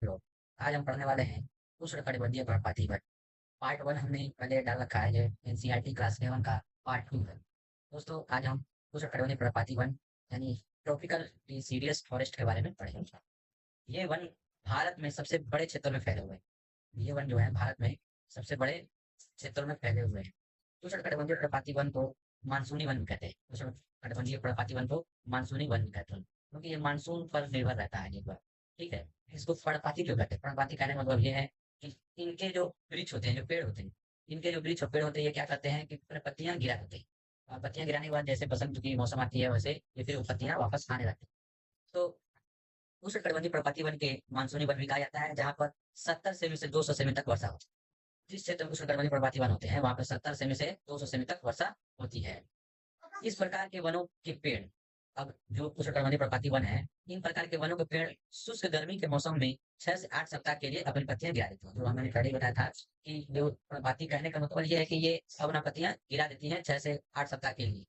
लोग आज हम पढ़ने वाले हैं उष्णकटिबंधीय पर्णपाती वन। पार्ट वन हमने पहले डाल रखा है जो एनसीईआरटी क्लास 11 का पार्ट टू है। दोस्तों आज हम उष्णकटिबंधीय पर्णपाती वन यानी ट्रॉपिकल डिसीडियस फॉरेस्ट के बारे में पढ़ेंगे। ये वन भारत में सबसे बड़े क्षेत्र में फैले हुए हैं। ये वन जो है भारत में सबसे बड़े क्षेत्रों में फैले हुए हैं। उष्णकटिबंधीय पर्णपाती वन को मानसूनी वन भी कहते हैं। उष्णकटिबंधीय पर्णपाती वन को मानसूनी वन भी कहते हैं क्योंकि ये मानसून पर निर्भर रहता है ये वन। ठीक है। इसको पर्णपाती क्यों कहते हैं? पर्णपाती कहने का मतलब ये है कि इनके जो वृक्ष होते हैं, जो पेड़ होते हैं, इनके जो वृक्ष और पेड़ होते हैं, ये क्या करते हैं कि पत्तियां गिरा देते हैं। और पत्तियां गिराने के बाद जैसे बसंत की मौसम आती है वैसे ये फिर वो पत्तियां वापस आने लगती हैं। तो उष्णकटिबंधीय पर्णपाती वन के मानसूनी वन भी कहा जाता है, जहाँ पर 70 सेमी से 200 सेमी तक वर्षा होती है। जिस क्षेत्र में उष्णकटिबंधीय पर्णपाती वन होते हैं वहां पर 70 सेमी से 200 सेमी तक वर्षा होती है। इस प्रकार के वनों के पेड़, अब जो उष्णकटिबंधीय पर्णपाती वन है, इन प्रकार के वनों के पेड़ शुष्क गर्मी के मौसम में 6 से 8 सप्ताह के लिए अपनी पत्तियां गिरा देते हैं। जो मैंने पहले ही बताया था कि जो पर्णपाती कहने का मतलब ये है कि ये अपना पत्तियां गिरा देती हैं 6 से 8 सप्ताह के लिए।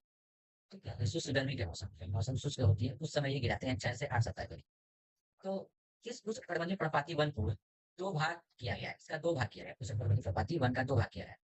ठीक है। शुष्क गर्मी के मौसम शुष्क होती है उस समय ये गिराते हैं 6 से 8 सप्ताह के लिए। तो इस उष्णकटिबंधीय पर्णपाती वन को दो भाग किया गया है। इसका दो भाग किया गया है। उष्णकटिबंधीय पर्णपाती वन का दो भाग किया गया है।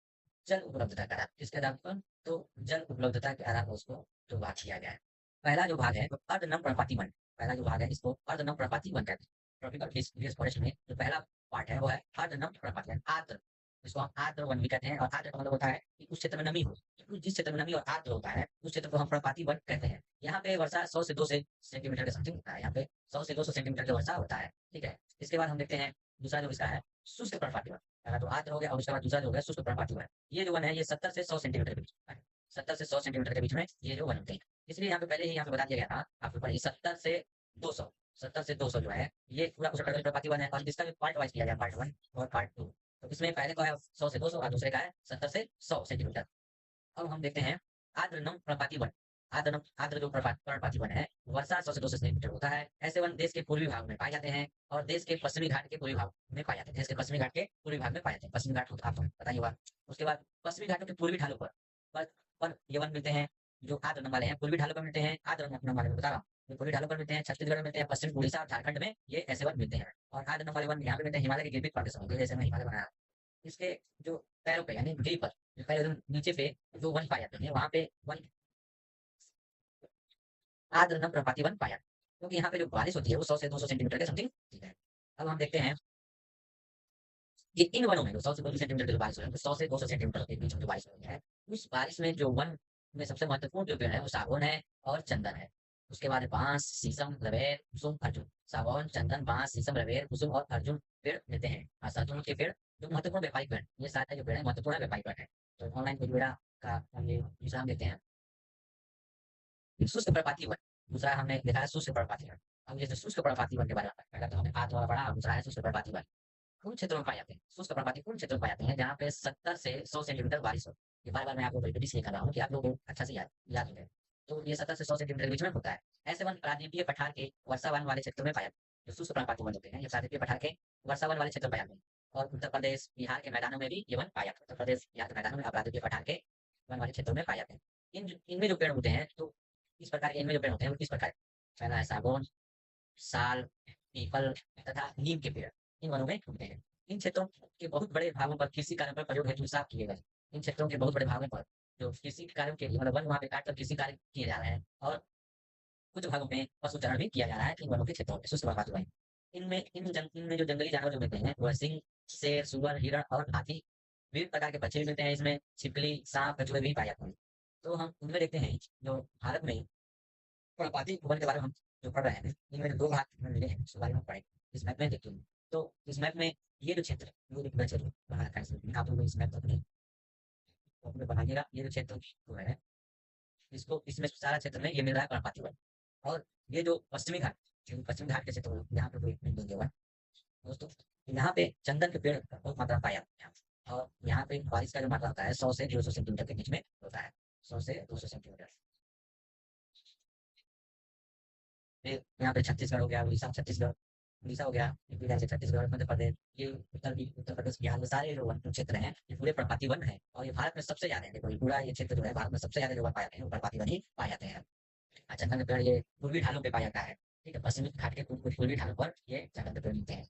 जल उपलब्धता के आधार पर, किसके आधार पर? तो जल उपलब्धता के आधार पर उसको दो भाग किया गया है। पहला जो भाग है वो अर्धनम पर्णपाती वन। पहला जो भाग है इसको अर्धनम पर्णपाती वन कहते हैं। ट्रॉपिकल डिसीडियस फॉरेस्ट में जो पहला पार्ट है वो है अर्धनम पर्णपाती वन, आर्द्र। इसको हम आर्द्र वन भी कहते हैं। और आर्द्र का मतलब होता है कि उस क्षेत्र में नमी हो। जिस क्षेत्र में नमी और आर्द्र होता है उस क्षेत्र को हम पर्णपाती वन कहते हैं। यहाँ पे वर्षा 100 से 200 सेंटीमीटर के समथिंग होता है। यहाँ पे 100 से 200 सेंटीमीटर की वर्षा होता है। ठीक है। इसके बाद हम देखते हैं दूसरा जो इसका है शुष्क पर्णपाती वन। पहला तो आर्द्र हो गया और उसके बाद दूसरा जो हो गया शुष्क पर्णपाती वन। ये जो वन है ये 70 से 100 सेंटीमीटर के बीच में है। 70 से 100 सेंटीमीटर के बीच में ये जो वन होते हैं। इसलिए यहाँ पे पहले ही यहाँ पे बता दिया गया था आपको पढ़िए 70 से 200। 70 से 200 जो है ये पूरा उष्णकटिबंधीय पर्णपाती वन है और जिसका भी पार्ट वाइज किया गया, पार्ट वन और पार्ट टू। तो इसमें पहले का है 100 से 200 और दूसरे का है 70 से 100 सेंटीमीटर। अब हम देखते हैं आर्द्रनम पर्णपाती वन। आर्द्र जो पर्णपाती वन है वर्षा 100 से 200 सेंटीमीटर होता है। ऐसे वन देश के पूर्वी भाग में पाए जाते हैं और देश के पश्चिमी घाट के पूर्वी भाग में पाए जाते हैं। देश के पश्चिमी घाट के पूर्वी भाग में पाए जाते हैं। पश्चिमी घाट आपको पता ही होगा। उसके बाद पश्चिमी घाटों के पूर्वी ढालों पर ये वन मिलते हैं। जो आर्द्रनम वाले हैं पूर्वी ढालों पर मिलते हैं। आर्द्रनम वाले में बता रहा हूँ, ये पूर्वी ढालों पर मिलते हैं, छत्तीसगढ़ में मिलते हैं, पश्चिम उड़ीसा और झारखंड में ये ऐसे वन मिलते हैं। और आर्द्रनम वाले वन यहाँ पे मिलते हैं हिमालय के गिरगिट प्रदेशों में, जैसे मैं हिमालय बनाया। इसके जो पैरों पे यानी गिरी पर, जो पैर एकदम नीचे पे जो वन पाए जाते हैं वहां पे वन आर्द्रनम पर्णपाती वन पाया। क्योंकि यहाँ पे जो बारिश होती है वो 100 से 200 सेंटीमीटर के समथिंग होती है। अब हम देखते हैं कि इन वनों में जो 100 से 200 सेंटीमीटर की बारिश हो रही है, 100 से 200 सेंटीमीटर के बीच में जो बारिश हो रही है, उस बारिश में जो वन में सबसे महत्वपूर्ण जो पेड़ है वो सागौन है और चंदन है। उसके बाद बांस, शीशम, रवेर, कुसुम, अर्जुन। सागौन, चंदन, बांस, शीशम, रवेर, कुसुम और अर्जुन पेड़ मिलते हैं। और सरसों के पेड़ जो महत्वपूर्ण व्यापारिक पेड़, ये सारे जो पेड़ है महत्वपूर्ण व्यापारिक पेड़ है। तो ऑनलाइन कुछ का हम ये दूसरा देते हैं शुष्क पर्णपाती वन। दूसरा हमने देखा है शुष्क पर्णपाती वन। अब ये जो शुष्क पर्णपाती वन के बारे में पहला तो हमने आर्द्र वाला पढ़ा और दूसरा है शुष्क पर्णपाती वन। उन क्षेत्रों में पाए जाते हैं शुष्क पर्णपाती, उन क्षेत्रों में पाए जाते हैं जहाँ पे 70 से 100 सेंटीमीटर बारिश हो। ये बार-बार मैं आपको रिपीट इसलिए कर रहा हूँ कि आप लोगों को अच्छा से याद याद हो जाए। तो ये 70 से 100 सेंटीमीटर के बीच में होता है। ऐसे वन प्रायद्वीपीय पठार के वर्षावन वाले क्षेत्रों में पाए जाते हैं। जो शुष्क पर्णपाती वन होते हैं ये प्रायद्वीपीय पठार के वर्षावन वाले क्षेत्र में पाए जाते हैं। और उत्तर प्रदेश, बिहार के मैदानों में भी ये वन पाए जाते हैं। उत्तर प्रदेश, बिहार के मैदानों में प्रायद्वीपीय पठार के वन वाले क्षेत्रों में पाए जाते हैं। इनमें जो पेड़ होते हैं तो इस प्रकार के, इनमें जो पेड़ होते हैं वो किस प्रकार के? पहला है सागौन, साल, पीपल तथा नीम के पेड़ इन वनों में होते हैं। इन क्षेत्रों के बहुत बड़े भागों पर कृषि कार्य पर प्रयोग हेतु साफ किए गए। इन क्षेत्रों के बहुत बड़े भागों पर जो कृषि कार्यों के लिए मतलब वन वहाँ पे काट कर कृषि कार्य किए जा रहे हैं और कुछ भागों में पशुचारण भी किया जा रहा है इन वनों के क्षेत्रों में शुष्क पर्वत में। इनमें जो जंगली जानवर जो मिलते हैं वो है सिंह, शेर, सुअर, हिरण और हाथी। विभिन्न प्रकार के पक्षी भी मिलते हैं इसमें, छिपकली, सांप, कछुए भी पाए जाते हैं। तो हम उनमें देखते हैं जो भारत में पर्णपाती वन के बारे में हम जो पढ़ रहे हैं इनमें जो दो भाग में मिले हैं उसके बारे में पढ़ेंगे। इस मैप में देखते हैं। तो इस मैप में ये जो क्षेत्र वो एक बड़ा क्षेत्र बना रखा है इसमें। आप लोग इस मैप को अपने बनाइएगा। ये जो क्षेत्र जो है इसको इसमें सारा क्षेत्र में ये मिल रहा है पर्णपाती वन। और ये जो पश्चिमी घाट, जो पश्चिमी घाट के क्षेत्र में यहाँ पे कोई नहीं देंगे वन दोस्तों। यहाँ पे चंदन के पेड़ बहुत मात्रा में पाया जाता है और यहाँ पे बारिश का जो मात्रा होता है 100 से 150 सेंटीमीटर के बीच में होता है। 100 से 200 सेंटीमीटर। फिर यहाँ पे छत्तीसगढ़ हो गया, उड़ीसा, छत्तीसगढ़, उड़ीसा हो गया, यूपी बिहार से छत्तीसगढ़, मध्य प्रदेश, ये उत्तर प्रदेश, बिहार में सारे जो वन क्षेत्र हैं ये पूरे पर्णपाती वन है। और ये भारत में सबसे ज्यादा है। देखो ये पूरा ये क्षेत्र जो है भारत में सबसे ज्यादा जो वन पाए जाते हैं वो पर्णपाती वन ही पाए जाते हैं। चंदन के पेड़ ये पूर्वी ढालों पे पाया जाता है। ठीक है। पश्चिमी घाट के पूर्वी ढालों पर ये चंदन के पेड़ मिलते हैं।